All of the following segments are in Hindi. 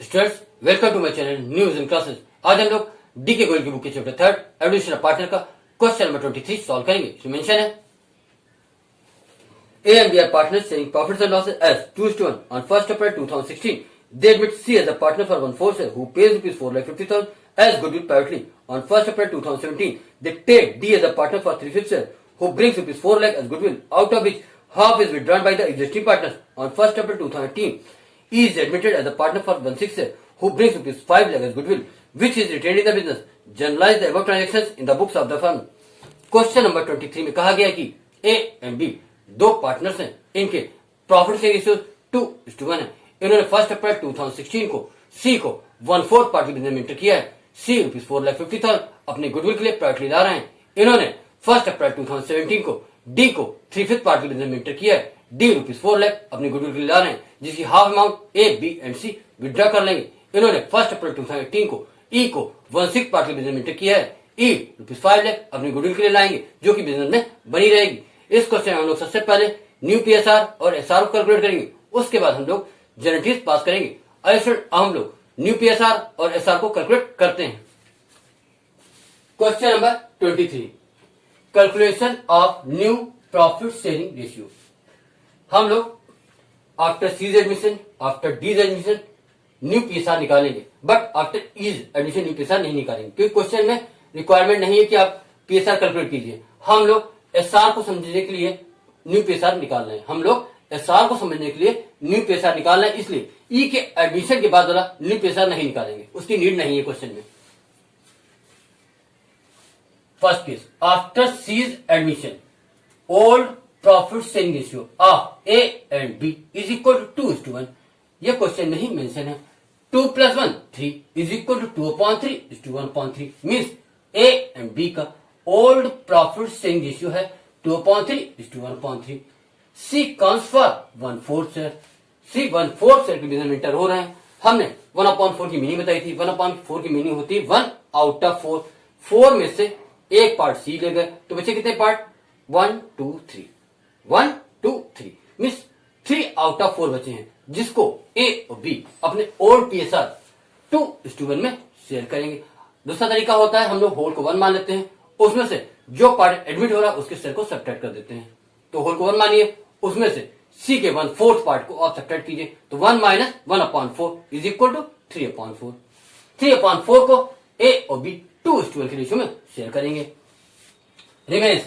Students, welcome to my channel news in classes. आज हम लोग डी के गोयल की बुक के चैप्टर 3 एवोल्यूशन ऑफ पार्टनर का क्वेश्चन नंबर 23 सॉल्व करेंगे। इसमें मेंशन है A and B are partners sharing profits and losses as 2:1 on 1st April 2016. They admit C as a partner for 1/4 share who pays rupees 4,50,000 as goodwill privately. On 1st April 2017, they take D as a partner for 3/5 share who brings rupees 4 lakh as goodwill, out of which half is withdrawn by the existing partners. On 1st April 2018, E is admitted as a partner for 1/6 share who brings rupees 5 lakh as goodwill, which is retained in the business. Generalize the above transactions in the books of the firm. Question number 23 में कहा गया कि A and B दो पार्टनर्स हैं, इनके प्रॉफिट से रेशियो 2:1 है। इन्होंने 1 अप्रैल 2016 को C को 1/4 पार्ट के बिजनेस में एंटर किया है। C रुपीज 4,50,000 अपने गुडविल के लिए प्राइवेटली ला रहे हैं। इन्होंने 1 अप्रैल 2017 को D को 3/5 पार्ट के बिजनेस में एंटर किया है। D रुपीज 4 लाख अपने गुडविल के लिए ला रहे हैं, जिसकी half amount A, B and C withdraw कर लेंगे। इन्होंने 1 अप्रैल 2018 को E को 1/6 पार्ट के बिजनेस में एंटर किया है। E रुपीज 5 लाख अपने गुडविल के लिए लाएंगे, जो कि बिजनेस में बनी रहेगी। इस क्वेश्चन में हम लोग सबसे पहले न्यू पीएसआर और एसआर को कैलकुलेट करेंगे, उसके बाद हम लोग जनरेटिव पास करेंगे। हम लोग न्यू पीएसआर और एसआर को कैलकुलेट करते हैं। Question number 23, calculation of new profit sharing ratio. हम लोग after C's admission, after D's admission new PSR निकालेंगे, but after E's admission new PSR नहीं निकालेंगे, क्योंकि क्वेश्चन में रिक्वायरमेंट नहीं है कि आप पीएसआर कैलकुलेट कीजिए। हम लोग एसआर को समझने के लिए न्यू पीएसआर निकाल रहे हैं। हम लोग एसआर को समझने के लिए न्यू पीएसआर निकाल रहे हैं, इसलिए ई के एडमिशन के बाद वाला न्यू पीएसआर नहीं निकालेंगे, उसकी नीड नहीं है क्वेश्चन में। First case, after C's admission old profit sharing ratio of A and B is equal to 2:1। यह क्वेश्चन में ही मेंशन है। 2 + 1 3 is equal to 2/3 is to 1/3 means A and B का ओल्ड प्रॉफिट शेयरिंग रेशियो है 2/3 is to 1/3। C comes for 1/4 share. C 1/4 share के बिजनेस में एंटर हो रहे हैं। हमने 1/4 की मीनिंग बताई थी। 1/4 की मीनिंग होती है 1 आउट ऑफ 4। 4 में से एक पार्ट सी ले गए तो बचे कितने पार्ट? 1 2 3 1 2 3 मीन्स 3 आउट ऑफ 4 बचे हैं, जिसको ए और बी अपने ओल्ड पीएसआर 2:1 में शेयर करेंगे। दूसरा तरीका होता है, हम लोग होल को 1 मान लेते हैं, उसमें से जो पार्ट एडमिट हो रहा है उसके शेयर को सब्ट्रैक्ट कर देते हैं। तो होल को 1 मानिए, उसमें से सी के 1/4 पार्ट को आप सब्ट्रैक्ट कीजिए, तो 1 - 1/4 इज इक्वल टू 3/4। 3/4 को ए और बी 2:1 के रेशियो में शेयर करेंगे। Remains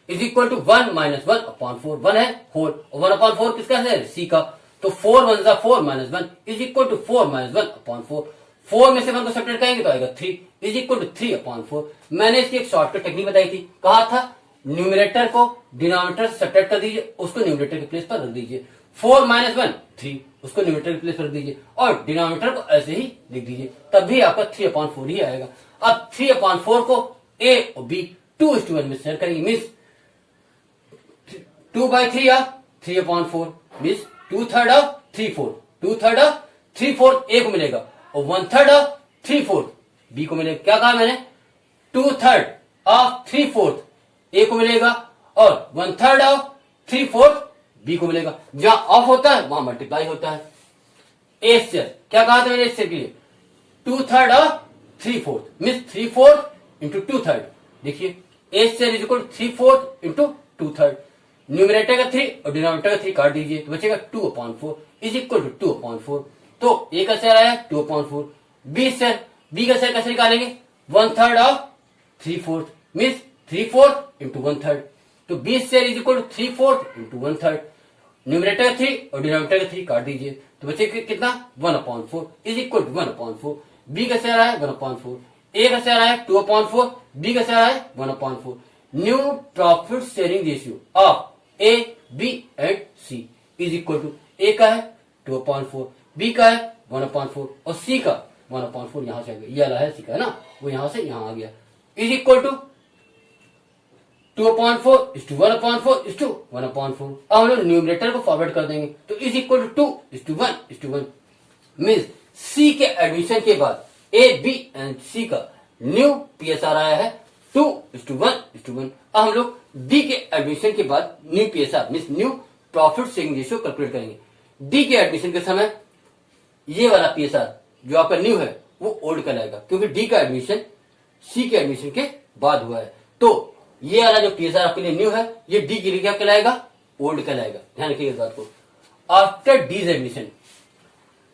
is equal to 1 - 1/4। 1 है होल और 1/4 किसका है? सी का। तो 4 1 = 4 - 1 इज इक्वल टू 4 - 1/4। 4 में से 1 को सब्ट्रैक्ट करेंगे तो आएगा 3 इज इक्वल टू 3/4। मैंने इसकी एक शॉर्टकट टेक्निक बताई थी, कहा था न्यूमरेटर को डिनोमिनेटर से सब्ट्रैक्ट कर दीजिए, उसको न्यूमरेटर के प्लेस पर रख दीजिए। 4 - 1 3 उसको न्यूमरेटर के प्लेस पर रख दीजिए और डिनोमिनेटर को ऐसे ही लिख दीजिए, तब भी आपका 3/4 ही आएगा। अब 3/4 को ए और बी 2:1 में शेयर करेंगे, मीन्स 2/3 या 3/4 मीन्स 2/3 ऑफ 3/4। 2/3 ऑफ 3/4 ए को मिलेगा और 1/3 ऑफ 3/4 बी को मिलेगा। क्या कहा मैंने? 2/3 ऑफ 3/4 ए को मिलेगा और 1/3 ऑफ 3/4 बी को मिलेगा। जहां ऑफ होता है वहां मल्टीप्लाई होता है। ए शेयर क्या कहा था मैंने इस शेयर के लिए? 2/3 ऑफ 3/4 मीन्स 3/4 इंटू 2/3। देखिए A share is equal 3/4 into 2/3। Numerator का 3 और डिनोमिनेटर का 3 काट दीजिए तो बचेगा 2/4 इज इक्वल टू 2/4। तो ए का शेयर आया 2/4। बी शेयर, बी का शेयर कैसे निकालेंगे? 1/3 ऑफ 3/4 मीन्स 3/4 इंटू 1/3। तो B share is equal to 3/4 into 1/3। Numerator का 3 और डिनोमिनेटर का 3 काट दीजिए तो बचेगा कितना? 1/4 इज इक्वल टू 1/4। बी का शेयर आया 1/4, ए का शेयर आया 2/4, बी का शेयर आया 1/4। New profit sharing ratio of A B and C is equal to A का है 2/4, बी का है 1/4 और सी का 1/4 यहां से आ गया। ये वाला है सी का है ना, वो यहां से यहां आ गया, is equal to 2/4 is to 1/4 is to 1/4। अब हम लोग न्यूमरेटर को फॉरवर्ड कर देंगे तो is equal to 2 is to 1 is to 1 means C के एडमिशन के बाद ए बी एंड सी का न्यू पीएसआर आया है 2:1:1। अब हम लोग डी के एडमिशन के बाद new PSR means new profit sharing ratio calculate करेंगे। डी के एडमिशन के समय ये वाला पीएसआर जो आपका न्यू है वो ओल्ड कहलाएगा, क्योंकि डी का एडमिशन सी के एडमिशन के बाद हुआ है। तो ये वाला जो पीएसआर आपके लिए न्यू है, ये डी के लिए क्या कहलाएगा, ओल्ड कहलाएगा। ध्यान रखिएगा इस बात को। After D's admission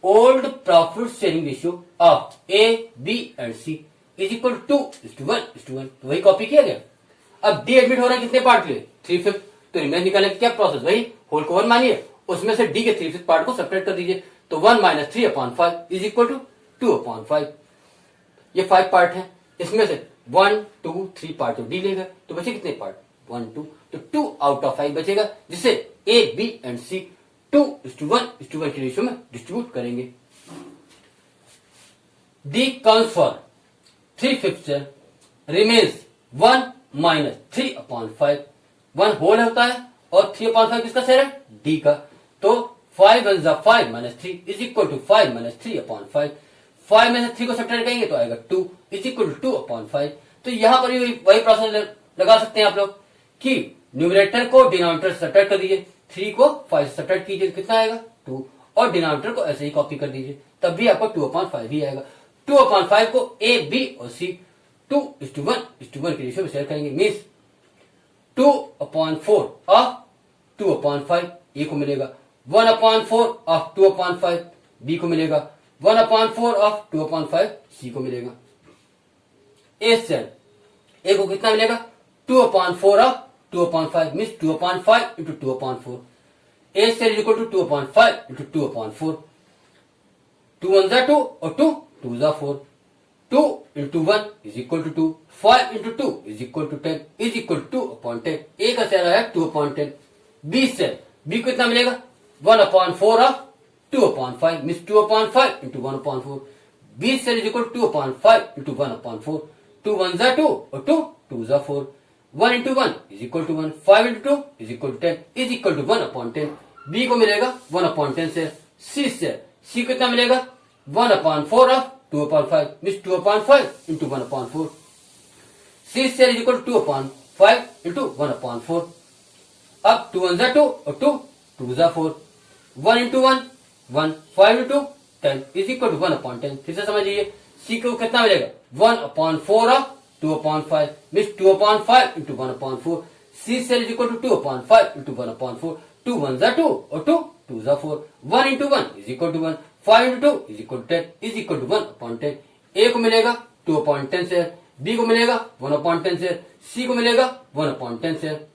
old profit sharing ratio of A B and C is equal to 2:1 तो वही कॉपी किया गया। अब डी एडमिट हो रहा है कितने पार्ट के लिए, 3/5, तो रिमेन निकालने की क्या प्रोसेस, वही होल को 1 मानिए, उसमें से डी के 3/5 पार्ट को सेपरेट कर दीजिए, तो 1 - 3/5 इज इक्वल टू 2/5। ये 5 पार्ट है, इसमें से 1, 2, 3 पार्ट तो डी लेगा, तो बचे कितने पार्ट, 1, 2, तो 2 आउट ऑफ 5 बचेगा, जिसे ए बी एंड सी 2:1 के रेशियो में डिस्ट्रीब्यूट करेंगे। D counts for 3/5 remains 1 - 3/5, 1 whole होता है और 3/5 किसका शेयर है, डी का, तो 5 1 जा 5 - 3 इज इक्वल टू 5 - 3/5। 5 में से 3 को सब्ट्रैक्ट करेंगे तो आएगा 2 इज इक्वल टू 2/5। तो यहां पर भी वही प्रोसेस लगा सकते हैं आप लोग कि न्यूमरेटर को डिनोमिनेटर से सब्ट्रैक्ट कर दीजिए, 3 को 5 से सब्ट्रैक्ट कीजिए, कितना आएगा 2, और डिनोमिनेटर को ऐसे ही कॉपी कर दीजिए, तब भी आपको 2/5 ही आएगा। 2/5 को ए बी और सी 2:1 के रेशियो में शेयर करेंगे, मीन्स 2/4 ऑफ 2/5 ए को मिलेगा, 1/4 ऑफ 2/5 बी को मिलेगा, 1/4 ऑफ 2/5 सी को मिलेगा। ए शेयर ए को कितना मिलेगा, 2/4 of 2/5 means 2/5 into 2/4। A share is equal to 2/5 into 2/4। 2 1 जा 2 और 2 2 जा 4, 2 into 1 is equal to 2, 5 into 2 is equal to 10 is equal to 2/10। A का शेयर आया 2/10। बी शेयर बी को कितना मिलेगा, 1/4 of 2/5 means 2/5 into 1/4। B share is equal to 2/5 into 1/4। 2 1 जा 2 और 2 2 जा 4, 1 into 1 is equal to 1, 5 into 2 is equal to 10 is equal to 1/10। B को मिलेगा 1/10 शेयर। सी शेयर सी को कितना मिलेगा, 1/4 of 2/5 means 2/5 into 1/4। C share is equal to 2/5 into 1/4। अब 2 1 जा 2 और 2 2 जा 4, 1 into 1 1, 5 into 10 is equal to 1/10। फिर से समझिए, सी को कितना मिलेगा, 1/4 of 2/5 means 2/5 into 1/4। C share is equal to 2/5 into 1/4। 2 1 जा 2 और 2 2 जा 4, 1 into 1 is equal to 1, 5 into 2 is equal to 10 is equal to 1/10। A को मिलेगा 2/10 शेयर, बी को मिलेगा 1/10 शेयर, सी को मिलेगा 1/10 share.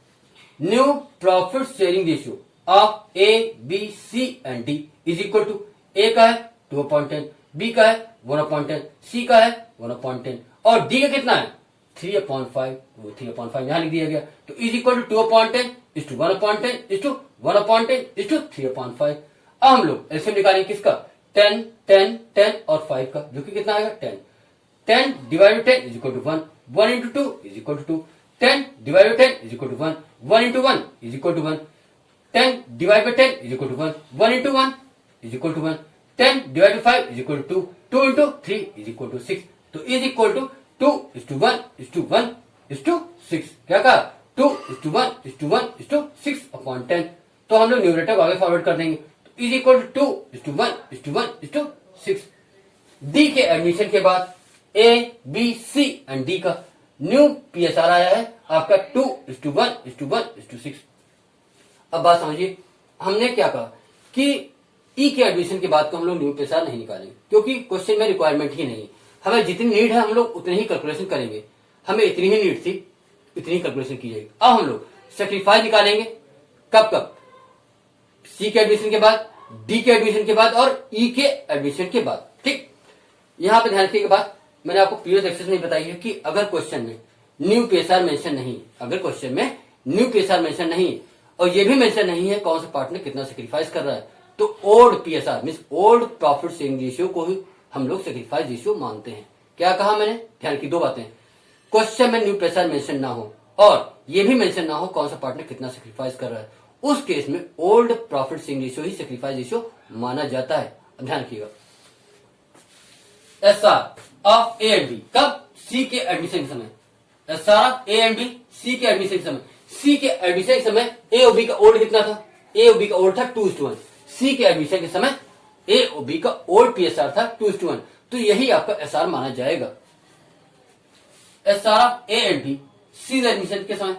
New profit sharing ratio of A B C and D is equal to, A का है 2/10, बी का है 1/10, सी का है 1/10 और डी का कितना है 3/5, वो 3/5 यहां लिख दिया गया, तो is equal to 2/10 is to 1/10 is to 1/10 is to 3/5। अब हम लोग एलसीएम निकालेंगे किसका, 10 10 10 और 5 का, जो कि कितना आएगा 10। 10 divide 10 is equal to 1, 1 into 2 is equal to 2, 10 divide 10 is equal to 1, 1 into 1 is equal to 1, 10 divide 10 is equal to 1, 1 into 1 is equal to 1, 10 divide 5 is equal to 2, 2 into 3 is equal to 6, तो इज इक्वल टू 2:1:1:6। क्या कहा, 2:1:1:6/10। तो हम लोग न्यूमरेटर को आगे फॉरवर्ड कर देंगे, तो इज इक्वल टू 2:1:1:6। डी के एडमिशन के बाद A B C and D का न्यू पीएसआर आया है आपका 2:1:1:6। अब बात समझिए, हमने क्या कहा कि ई के एडमिशन के बाद तो हम लोग न्यू पीएसआर नहीं निकालेंगे, क्योंकि क्वेश्चन में रिक्वायरमेंट ही नहीं है। हमें जितनी नीड है हम लोग उतनी ही कैलकुलेशन करेंगे, हमें इतनी ही नीड थी इतनी कैलकुलेशन की जाएगी। अब हम लोग सेक्रीफाइस निकालेंगे, कब कब, सी के एडमिशन के बाद, डी के एडमिशन के बाद और ई के एडमिशन के बाद। ठीक, यहां पे ध्यान रखिएगा बात मैंने आपको प्रीवियस लेक्चर में बताई है कि अगर क्वेश्चन में न्यू पीएसआर मेंशन नहीं, अगर क्वेश्चन में न्यू पीएसआर मेंशन नहीं और ये भी मेंशन नहीं है कौन सा पार्टनर कितना सेक्रीफाइस कर रहा है, तो old PSR means old profit sharing ratio को ही हम लोग सेक्रीफाइस रेशियो मानते हैं। क्या कहा मैंने, ध्यान की दो बातें, क्वेश्चन में न्यू पीएसआर मेंशन ना हो और ये भी मेंशन ना हो कौन सा पार्टनर कितना सेक्रीफाइस कर रहा है, उस केस में ओल्ड प्रॉफिट शेयरिंग रेशियो ही सेक्रीफाइस रेशियो माना जाता है। ध्यान रखिएगा, SR of A and B कब, सी के एडमिशन के समय, SR A and B C के एडमिशन के समय। सी के एडमिशन के समय ए और बी का ओल्ड कितना था, ए और बी का ओल्ड था 2:1, सी के एडमिशन के समय ए और बी का ओल्ड पीएसआर था 2:1, तो यही आपका एसआर माना जाएगा। SR of A and B C's admission के समय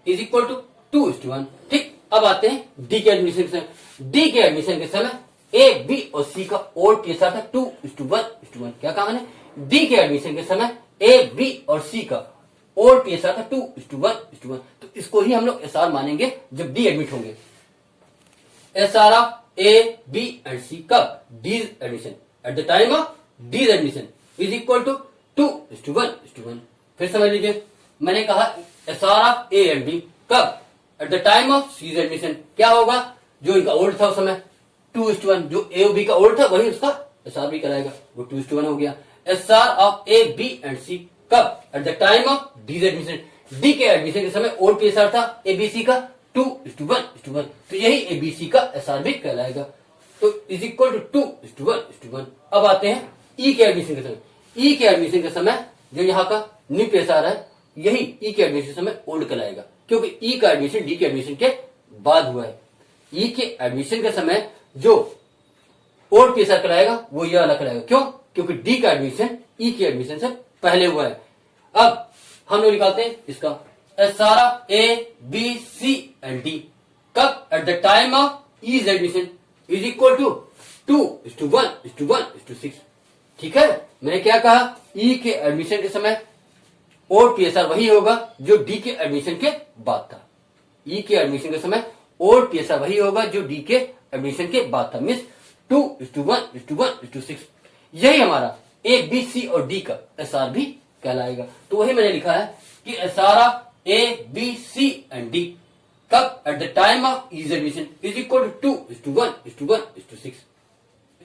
इज इक्वल टू 2:1। ठीक, अब आते हैं डी के एडमिशन के समय। डी के एडमिशन के समय ए बी और सी का ओल्ड पीएसआर था 2:1। क्या कहा मैंने? डी के एडमिशन के समय ए बी और सी का ओल्ड पीएसआर था 2:1। तो इसको ही हम लोग एसआर मानेंगे जब डी एडमिट होंगे। SR of A B and C कब? D's admission at the time of D's admission is equal to 2:1। फिर समझ लीजिए, मैंने कहा SR of A and B कब? At the time of C's admission. क्या होगा? जो इनका ओल्ड था उस समय 2:1, जो ए और बी का ओल्ड था वही उसका एसआर भी कराएगा, वो 2:1 हो गया। SR of A B and C कब? At the time of D's admission. D के एडमिशन के समय ओल्ड पीएसआर था एबीसी का 2:1, तो यही एबीसी का एसआर भी कहलाएगा। तो इज इक्वल टू 2:1। अब आते हैं ई के एडमिशन के समय। ई के एडमिशन के समय जो यहाँ का न्यू पीएसआर है, यही ई के एडमिशन के समय ओल्ड कहलाएगा, क्योंकि ई का एडमिशन डी के एडमिशन के बाद हुआ है। ई के एडमिशन के समय जो ओल्ड पीएसआर कहलाएगा वो यह अलग कहलाएगा। क्यों? क्योंकि डी का एडमिशन ई के एडमिशन से पहले हुआ है। अब हम लोग निकालते हैं इसका SR of A B C and D कब? At the time of E's admission is equal to 2:1:6। ठीक है, मैंने क्या कहा? ई के एडमिशन के समय ओल्ड पीएसआर वही होगा जो डी के एडमिशन के बाद था। ई के एडमिशन के समय ओल्ड पीएसआर वही होगा जो डी के एडमिशन के बाद था, मीन्स 2:1:6। यही हमारा ए बी सी और डी का एसआर भी कहलाएगा। तो वही मैंने लिखा है कि SR of A B C and D कब? At the time of E's admission is equal to 2:1:6।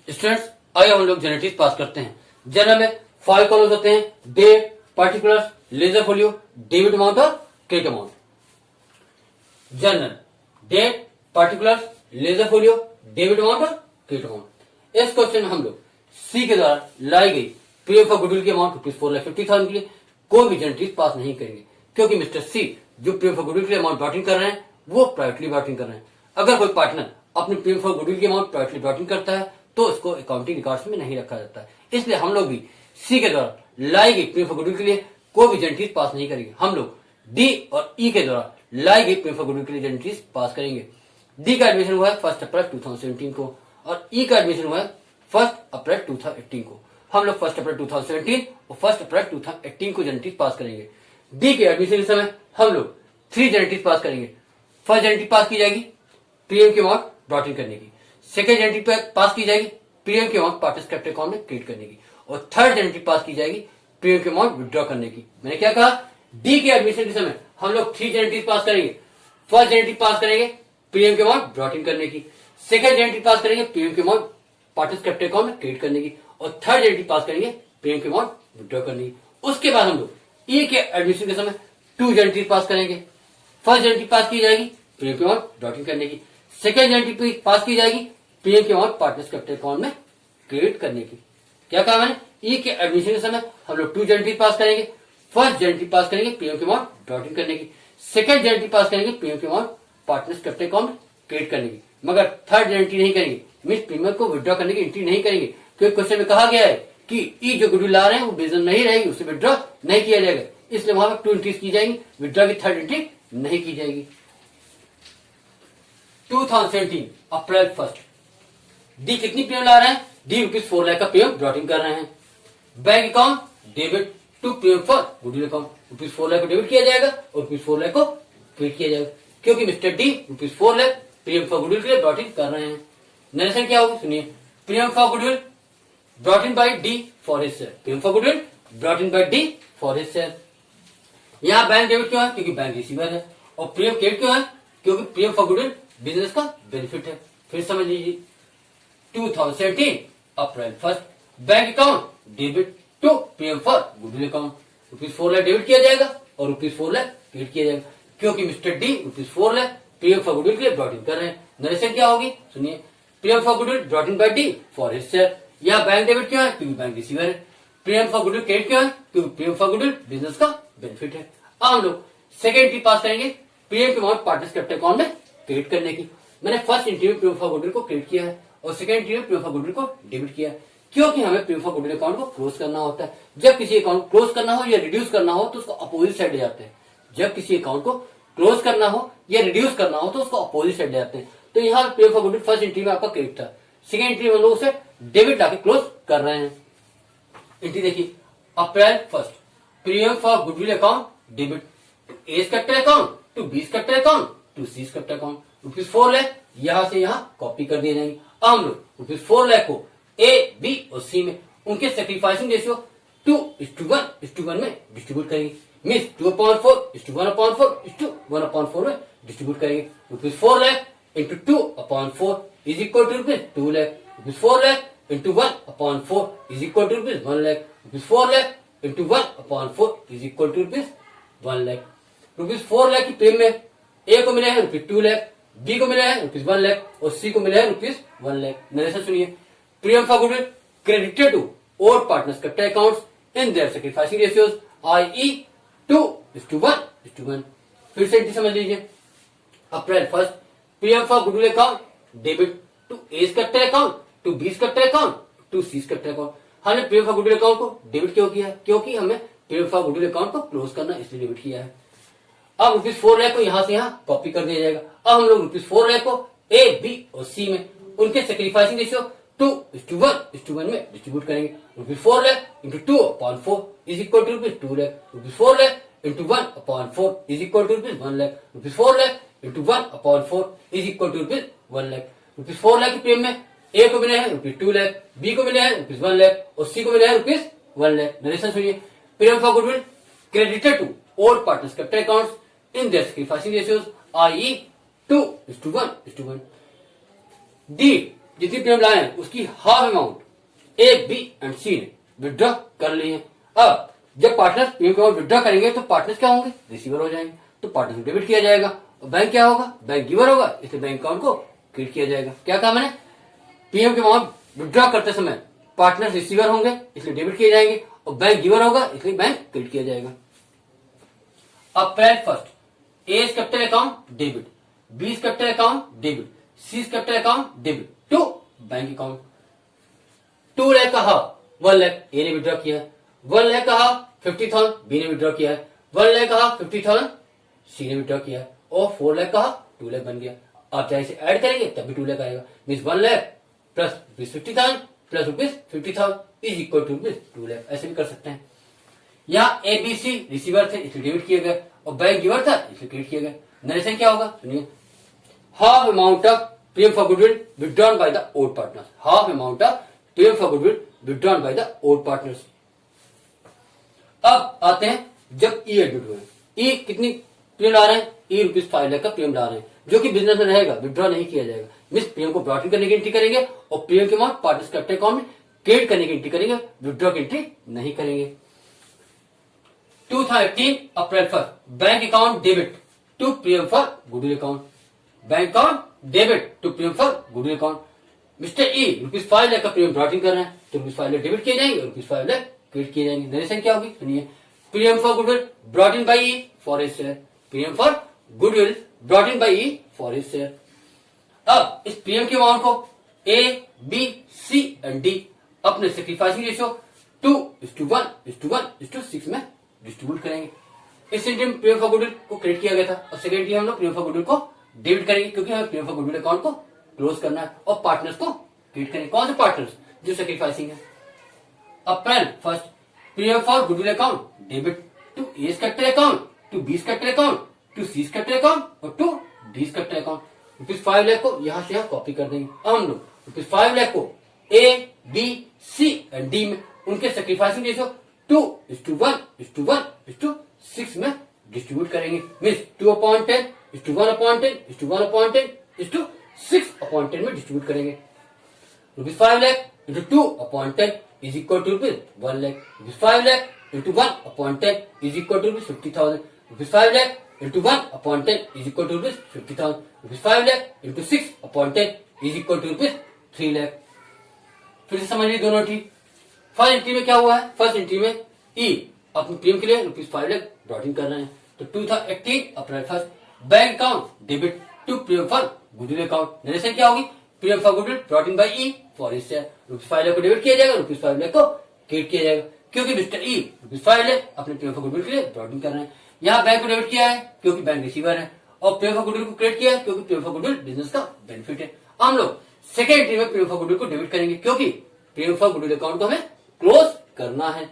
Students, आइए हम लोग जनरल पास करते हैं। जनरल में 5 कॉलम्स होते हैं: date, particulars, ledger folio, debit amount और credit amount. Journal: date, particulars, ledger folio, debit amount और क्रेडिट अमाउंट। इस क्वेश्चन में हम लोग सी के द्वारा लाई गई प्रीमियम फॉर गुडविल की अमाउंट ₹4,50,000 के लिए कोई भी जनरल पास नहीं करेंगे, क्योंकि मिस्टर सी जो प्रीमियम फॉर गुडविल के लिए अमाउंट ब्रॉटिंग कर रहे हैं वो प्राइवेटली ब्रॉटिंग कर रहे हैं। अगर कोई पार्टनर अपने प्रीमियम फॉर गुडविल की अमाउंट प्राइवेटली ब्रॉटिंग करता है तो उसको अकाउंटिंग रिकॉर्ड्स में नहीं रखा जाता है। इसलिए हम लोग भी सी के द्वारा लाई गई प्रीमियम फॉर गुडविल के लिए कोई भी जनरल पास नहीं करेंगे। हम लोग डी और ई के द्वारा लाई गई प्रीमियम फॉर गुडविल के लिए जनरल पास करेंगे। डी का एडमिशन हुआ है 1 अप्रैल 2017 को और ई का एडमिशन हुआ है 1 अप्रैल 2018 को। हम लोग 1 अप्रैल 2017 और 1 अप्रैल 2018 को जनरल पास करेंगे। डी के एडमिशन के समय हम लोग 3 जनरल पास करेंगे। फर्स्ट जनरल पास की जाएगी प्रीमियम की अमाउंट ब्रॉटिंग करने की, सेकेंड जनरल पास की जाएगी प्रीमियम की अमाउंट पार्टनर्स कैपिटल अकाउंट में क्रिएट करने की, और थर्ड जनरल पास की जाएगी प्रीमियम की अमाउंट विड्रॉ करने की। मैंने क्या कहा? डी के एडमिशन के समय हम लोग 3 जनरल पास करेंगे। फर्स्ट जनरल पास करेंगे प्रीमियम की अमाउंट ब्रॉटिंग करने की, सेकंड जनरल पास करेंगे प्रीमियम की अमाउंट पार्टनर्स कैपिटल अकाउंट में क्रिएट करने की, और थर्ड जनरल पास करेंगे प्रीमियम की अमाउंट विड्रॉ करने की। उसके बाद हम लोग ई के एडमिशन के समय 2 जनरल पास करेंगे। फर्स्ट जनरल पास की जाएगी प्रीमियम की अमाउंट ब्रॉटिंग करने की, सेकंड जनरल पास की जाएगी प्रीमियम की अमाउंट पार्टनर्स कैपिटल अकाउंट में क्रिएट करने की। क्या कहा मैंने? ई के एडमिशन के समय हम लोग 2 जनरल पास करेंगे। फर्स्ट जनरल पास करेंगे प्रीमियम की अमाउंट ब्रॉटिंग करने की, सेकंड जनरल पास करेंगे प्रीमियम की अमाउंट पार्टनर्स कैपिटल अकाउंट में क्रिएट करने की, मगर थर्ड एंट्री नहीं करेंगे, मीन प्रीमियम को विड्रॉ करने की एंट्री नहीं करेंगे, क्योंकि क्वेश्चन में कहा गया है कि ई जो गुडविल ला रहे हैं वो बिजनेस नहीं रहेगी, उसे विड्रॉ नहीं किया जाएगा। इसलिए वहां पर 2 एंट्रीज की जाएंगी, विड्रॉ की थर्ड एंट्री नहीं की जाएगी। 2017 अप्रैल 1 डी कितनी प्रीमियम ला रहे हैं? डी ₹4 लाख का प्रीमियम ब्रॉटिंग कर रहे हैं। Bank account debit to premium for goodwill account, ₹4 lakh को डेबिट किया जाएगा और ₹4 लाख को क्रेडिट किया जाएगा, क्योंकि mister D ₹4 lakh premium for goodwill के लिए ब्रॉटिंग कर रहे हैं। नरेशन क्या होगी सुनिए: premium for goodwill brought in bye D for his share, premium for goodwill brought in bye D for his share. यहाँ बैंक डेबिट क्यों है? क्योंकि बैंक रिसीवर है, और प्रीमियम क्रेडिट क्यों है? क्योंकि प्रीमियम फॉर गुडविल बिजनेस का बेनिफिट है। फिर समझ लीजिए 2017 April 1 bank account debit to premium for goodwill account, ₹4 lakh debit किया जाएगा और ₹4 लाख क्रेडिट किया जाएगा, क्योंकि mister D ₹4 lakh premium for goodwill के लिए ब्रॉट इन कर रहे हैं। नरेशन क्या होगी सुनिए: premium for goodwill brought in bye D for his share. यहाँ बैंक डेबिट क्यों है? क्योंकि बैंक रिसीवर है। प्रीमियम फॉर गुडविल क्रेडिट क्यों है? क्योंकि प्रीमियम फॉर गुडविल बिजनेस का बेनिफिट है। अब हम लोग सेकेंड एंट्री पास करेंगे प्रीमियम की अमाउंट पार्टनर्स कैपिटल अकाउंट में क्रेडिट करने की। मैंने फर्स्ट एंट्री में प्रीमियम फॉर गुडविल को क्रेडिट किया है और सेकंड एंट्री में प्रीमियम फॉर गुडविल को डेबिट किया, क्योंकि हमें प्रीमियम फॉर गुडविल अकाउंट को क्लोज करना होता है। जब किसी अकाउंट को क्लोज करना हो या रिड्यूस करना हो तो उसको अपोजिट साइड ले जाते हैं। जब किसी अकाउंट को क्लोज करना हो या रिड्यूस करना हो तो उसको अपोजिट साइड ले जाते हैं। तो यहाँ premium for goodwill first entry में आपका क्रेडिट था, सेकंड एंट्री में हम लोग उसे डेबिट लाके क्लोज कर रहे हैं। एंट्री देखिए, April 1 premium for goodwill account debit to A's capital account to B's capital account to C's capital account ₹4 lakh, यहां से यहां कॉपी कर दिए जाएंगे। अब हम लोग ₹4 लाख को ए, बी और सी में उनके सेक्रीफाइसिंग रेशियो 2:1 में डिस्ट्रीब्यूट करेंगे। मीन्स 2/4:1/4:1/4 में डिस्ट्रीब्यूट करेंगे। ₹4 lakh into 2/4 is equal to ₹2 lakh. ₹4 lakh into 1/4 is equal to ₹1 lakh. ₹4 lakh into 1/4 is equal to ₹1 lakh. ₹4 lakh की प्रीमियम में ए को मिला है ₹2 लाख, बी को मिला है ₹1 लाख और सी को मिला है ₹1 लाख। नरेशन सुनिए, premium for goodwill credited to all partners capital accounts in their sacrificing ratios, i.e. 2:1:1। फिर से समझ लीजिए, April 1 premium for goodwill account debit to A's capital account to B's capital account to C's capital account. हमने प्रीमियम फॉर गुडविल अकाउंट को डेबिट क्यों किया है? क्योंकि हमें प्रीमियम फॉर गुडविल अकाउंट को क्लोज करना इसलिए डेबिट किया है। अब ₹4 लाख को यहां से यहां कॉपी कर दिया जाएगा। अब हम लोग ₹4 लाख को ए, बी और सी में उनके सेक्रीफाइसिंग रेशियो 2:1 में डिस्ट्रीब्यूट करेंगे। ₹4 lakh into 2/4 is equal to ₹2 lakh. ₹4 lakh into 1/4 is equal to ₹1 lakh. ₹4 lakh into 1/4 is equal to ₹1 lakh. ₹4 lakh की प्रीमियम में ए को मिला है ₹2 लाख, बी को मिला है ₹1 लाख और सी को मिला है ₹1 लाख। नरेशन सुनिए, premium for goodwill credited to all partners capital accounts in their sacrificing ratios, i.e. 2:1:1। D जितनी प्रीमियम लाए हैं उसकी half amount A, B and C ने विड्रॉ कर ली है। अब जब पार्टनर्स प्रीमियम अमाउंट विड्रॉ करेंगे तो पार्टनर्स क्या होंगे? रिसीवर हो जाएंगे। तो पार्टनर्स डेबिट किया जाएगा और बैंक क्या होगा? बैंक गिवर होगा, इसलिए बैंक अकाउंट को क्रेडिट किया जाएगा। क्या कहा मैंने? प्रीमियम के अमाउंट विड्रॉ करते समय पार्टनर्स रिसीवर होंगे इसलिए डेबिट किए जाएंगे और बैंक गिवर होगा इसलिए बैंक क्रेडिट किया जाएगा। April 1 A's capital account debit, B's capital account debit, C's capital account debit to bank account. 2 lakh का हाफ 1 लाख ए ने विड्रॉ किया है, 1 लाख का हाफ 50,000 बी ने विड्रॉ किया है, 1 लाख का हाफ 50,000 सी ने विड्रॉ किया है और 4 लाख का हाफ 2 लाख बन गया। आप चाहे इसे ऐड करेंगे तब भी 2 लाख आएगा। Means 1 lakh plus ₹50,000 plus ₹50,000 is equal to ₹2 lakh. ऐसे भी कर सकते हैं। यहाँ ए, बी, सी रिसीवर थे इसलिए डेबिट किए गए और बैंक गिवर था इसलिए क्रेडिट किए गए। नरेशन क्या होगा? सुनिए, half amount of premium for goodwill withdrawn by the old partners. Half amount of premium for goodwill withdrawn by the old partners. अब आते हैं जब ई एडमिट हुए। ई कितनी प्रीमियम ला रहे हैं? ई ₹5 लाख का प्रीमियम ला रहे हैं जो कि बिजनेस में रहेगा, विथड्रॉ नहीं किया जाएगा। मिस प्रीमियम को ब्रॉट इन करने की एंट्री करेंगे और प्रीमियम के अमाउंट पार्टनर्स कैपिटल अकाउंट में क्रेडिट करने की एंट्री करेंगे, विथड्रॉ की एंट्री नहीं करेंगे। 2018 April 1 bank account debit to premium for goodwill account. Bank account debit to premium for goodwill account. Mister E ₹5 lakh का प्रीमियम ब्रॉट इन कर रहे हैं तो ₹5 लाख डेबिट किए जाएंगे और ₹5 लाख क्रेडिट किए जाएंगे। नरेशन क्या होगी? सुनिए, premium for goodwill brought in by E for his share. Premium for goodwill brought in by E for his share. अब इस प्रीमियम के अमाउंट को ए, बी, सी एंड डी अपने सेक्रीफाइसिंग रेशियो 2:1:1:6 में डिस्ट्रीब्यूट करेंगे। इस एंट्री में प्रीमियम फॉर गुडविल को क्रेडिट किया गया था और सेकंड एंट्री हम लोग प्रीमियम फॉर गुडविल को डेबिट करेंगे क्योंकि हमें प्रीमियम फॉर गुडविल अकाउंट को क्लोज करना है और पार्टनर्स को क्रेडिट करेंगे। कौन से पार्टनर्स? जो सेक्रीफाइसिंग है। April 1 premium for goodwill account debit to A's capital account to B's capital account to C's capital account और to D's capital account. ₹5 lakh को यहां से यहां कॉपी कर देंगे। अब हम लोग ₹5 लाख को ए, बी, सी एंड डी में उनके सेक्रीफाइसिंग रेशियो 2:1:1:6 में डिस्ट्रीब्यूट करेंगे। मीन्स 2/10:1/10:1/10:6/10 में डिस्ट्रीब्यूट करेंगे। ₹5 lakh into 2/10 is equal to ₹1 lakh. ₹5 lakh into 1/10 is equal to ₹50,000। ₹5 lakh into 1/10 is equal to ₹50,000। ₹5 lakh into 6/10 is equal to ₹3 lakh. फिर से समझिए दोनों एंट्री। फर्स्ट एंट्री में क्या हुआ है? फर्स्ट एंट्री में ई अपने प्रीमियम के लिए ₹5 लाख ब्रॉट इन कर रहे हैं। तो 2018 April 1 bank account debit to premium for goodwill account. Narration क्या होगी? Premium for goodwill brought in by E for his share, ₹5 lakh को डेबिट किया जाएगा, ₹5 लाख को क्रेडिट किया जाएगा, क्योंकि मिस्टर ई ₹5 लाख अपने प्रीमियम फॉर गुडविल के लिए ब्रॉट इन कर रहे हैं। यहाँ बैंक को डेबिट किया है क्योंकि बैंक रिसीवर है, और प्रीमियम फॉर गुडविल को क्रेडिट किया है क्योंकि प्रीमियम फॉर गुडविल बिजनेस का बेनिफिट है। हम लोग सेकेंड एंट्री में प्रीमियम फॉर गुडविल को डेबिट करेंगे क्योंकि प्रीमियम फॉर गुडविल अकाउंट को हमें क्लोज करना है।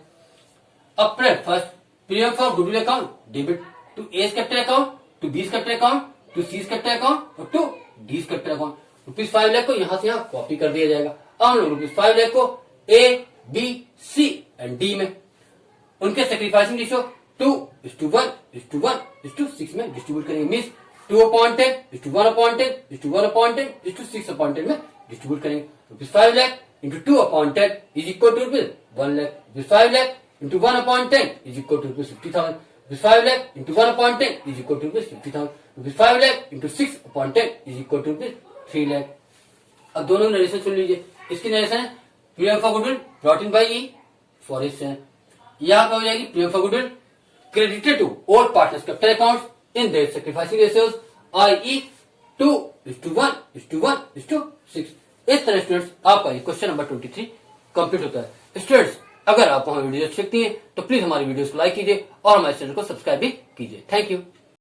April first premium for goodwill account debit to A's capital account, to B's capital account, to C's capital account और to D's capital account. ₹5 lakh को यहाँ से यहाँ कॉपी कर दिया जाएगा। अब हम लोग ₹5 लाख को ए, बी, सी एंड डी में उनके सेक्रीफाइसिंग रेशियो 2:1:1:6 में डिस्ट्रीब्यूट करेंगे। मीन्स 2/10, 1/10, 1/10, 6/10 में डिस्ट्रीब्यूट करेंगे। ₹5 lakh into 2/10 is equal to ₹1 lakh. ₹5 lakh into 1/10 is equal to ₹50,000। ₹5 lakh into 1/10 is equal to ₹50,000। ₹5 lakh into 6/10 is equal to ₹3 lakh. अब दोनों नरेशन सुन लीजिए। इसकी नरेशन है premium for goodwill brought in by E for his share. यहाँ पे हो जाएगी premium for goodwill credited to all partners capital accounts in their sacrificing ratios, i.e. 2:1:1:6। इस तरह स्टूडेंट्स आपका ये क्वेश्चन नंबर 23 कंप्लीट होता है। स्टूडेंट्स अगर आपको हमारी वीडियो अच्छी लगती है तो प्लीज हमारी वीडियोस को लाइक कीजिए और हमारे चैनल को सब्सक्राइब भी कीजिए। Thank you.